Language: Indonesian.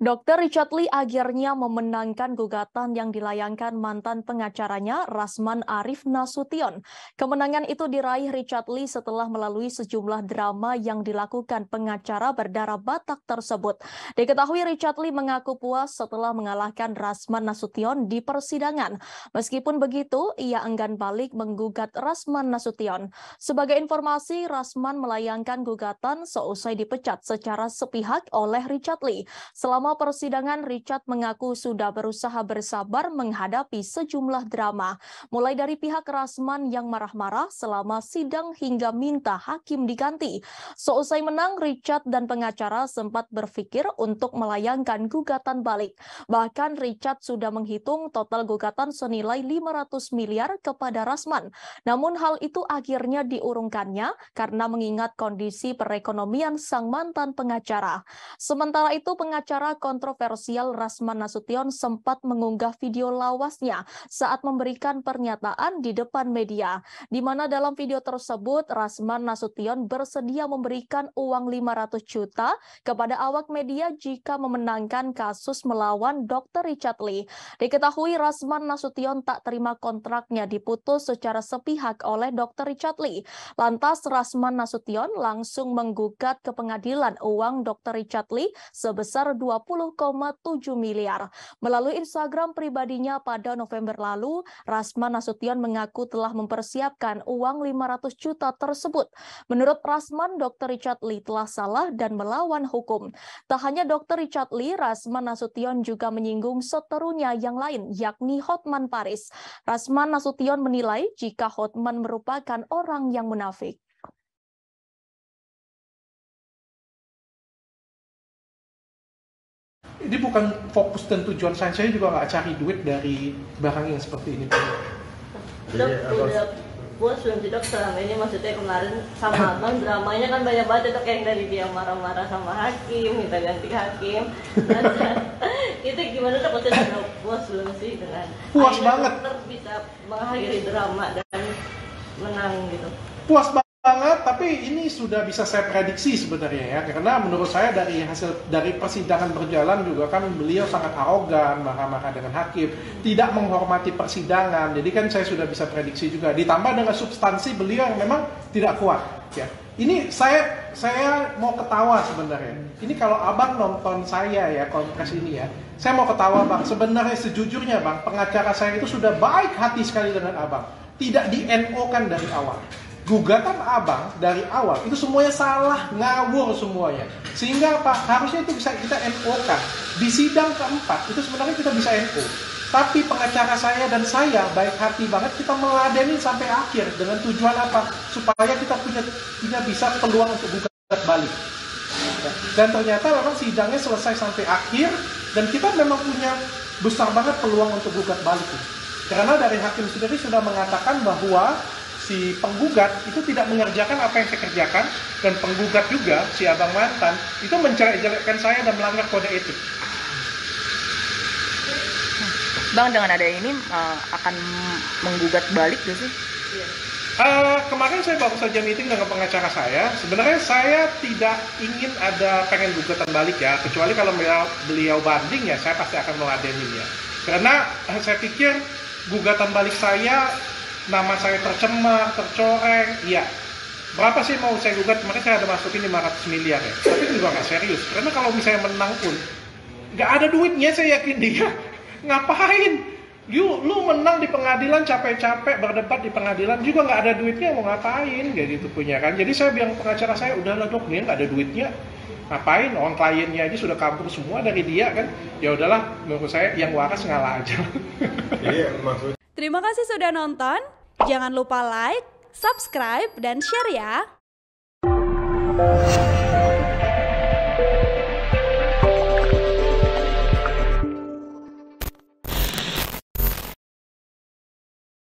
Dr. Richard Lee akhirnya memenangkan gugatan yang dilayangkan mantan pengacaranya Rasman Arif Nasution. Kemenangan itu diraih Richard Lee setelah melalui sejumlah drama yang dilakukan pengacara berdarah Batak tersebut. Diketahui Richard Lee mengaku puas setelah mengalahkan Rasman Nasution di persidangan. Meskipun begitu, ia enggan balik menggugat Rasman Nasution. Sebagai informasi, Rasman melayangkan gugatan seusai dipecat secara sepihak oleh Richard Lee. Selama persidangan, Richard mengaku sudah berusaha bersabar menghadapi sejumlah drama, mulai dari pihak Rasman yang marah-marah selama sidang hingga minta hakim diganti. Seusai menang, Richard dan pengacara sempat berpikir untuk melayangkan gugatan balik. Bahkan Richard sudah menghitung total gugatan senilai 500 miliar kepada Rasman. Namun hal itu akhirnya diurungkannya karena mengingat kondisi perekonomian sang mantan pengacara. Sementara itu, pengacara kontroversial Rasman Nasution sempat mengunggah video lawasnya saat memberikan pernyataan di depan media, di mana dalam video tersebut Rasman Nasution bersedia memberikan uang 500 juta kepada awak media jika memenangkan kasus melawan Dr. Richard Lee. Diketahui Rasman Nasution tak terima kontraknya diputus secara sepihak oleh Dr. Richard Lee. Lantas Rasman Nasution langsung menggugat ke pengadilan uang Dr. Richard Lee sebesar 20,7 miliar. Melalui Instagram pribadinya pada November lalu, Rasman Nasution mengaku telah mempersiapkan uang 500 juta tersebut. Menurut Rasman, Dr. Richard Lee telah salah dan melawan hukum. Tak hanya Dr. Richard Lee, Rasman Nasution juga menyinggung seterunya yang lain, yakni Hotman Paris. Rasman Nasution menilai jika Hotman merupakan orang yang munafik. Ini bukan fokus dan tujuan saya juga nggak cari duit dari barang yang seperti ini. Dok, udah puas belum sih dok selama ini, maksudnya kemarin sama abang dramanya kan banyak banget dok, yang dari dia marah-marah sama hakim, minta ganti hakim. Itu gimana dok, maksudnya udah puas belum sih dengan puas banget dokter bisa mengakhiri drama dan menang gitu? Puas banget, tapi ini sudah bisa saya prediksi sebenarnya ya, karena menurut saya dari persidangan berjalan juga kan beliau sangat arogan, marah-marah dengan hakim, tidak menghormati persidangan. Jadi kan saya sudah bisa prediksi juga, ditambah dengan substansi beliau yang memang tidak kuat ya. Ini saya mau ketawa sebenarnya. Ini kalau abang nonton saya ya kontes ini ya, saya mau ketawa bang. Sebenarnya sejujurnya bang, pengacara saya itu sudah baik hati sekali dengan abang, tidak di NO kan dari awal. Gugatan abang dari awal itu semuanya salah, ngawur semuanya. Sehingga apa? Harusnya itu bisa kita NO-kan. Di sidang keempat itu sebenarnya kita bisa NO. Tapi pengacara saya dan saya baik hati banget, kita meladenin sampai akhir dengan tujuan apa? Supaya kita punya bisa peluang untuk gugat balik. Dan ternyata memang sidangnya selesai sampai akhir dan kita memang punya besar banget peluang untuk gugat balik. Karena dari hakim sendiri sudah mengatakan bahwa si penggugat itu tidak mengerjakan apa yang saya kerjakan, dan penggugat juga, si abang mantan, itu menjelek-jelekkan saya dan melanggar kode etik. Bang, dengan ada ini akan menggugat balik gak sih? Kemarin saya baru saja meeting dengan pengacara saya. Sebenarnya saya tidak ingin ada pengen gugatan balik ya, kecuali kalau beliau banding ya, saya pasti akan meladenin ya. Karena saya pikir gugatan balik saya, nama saya tercemar, tercoreng, iya. Berapa sih mau saya gugat? Kemarin saya ada masukin 500 miliar ya. Tapi itu juga nggak serius. Karena kalau misalnya menang pun, nggak ada duitnya, saya yakin dia. Ngapain? Lu menang di pengadilan, capek-capek berdebat di pengadilan, juga nggak ada duitnya, mau ngapain? Kayak gitu punya kan. Jadi saya bilang pengacara saya, udahlah dok, nih nggak ada duitnya. Ngapain? Orang kliennya aja sudah kabur semua dari dia kan. Ya udahlah, menurut saya yang waras ngalah aja. Iya, maksud. Terima kasih sudah nonton. Jangan lupa like, subscribe, dan share ya.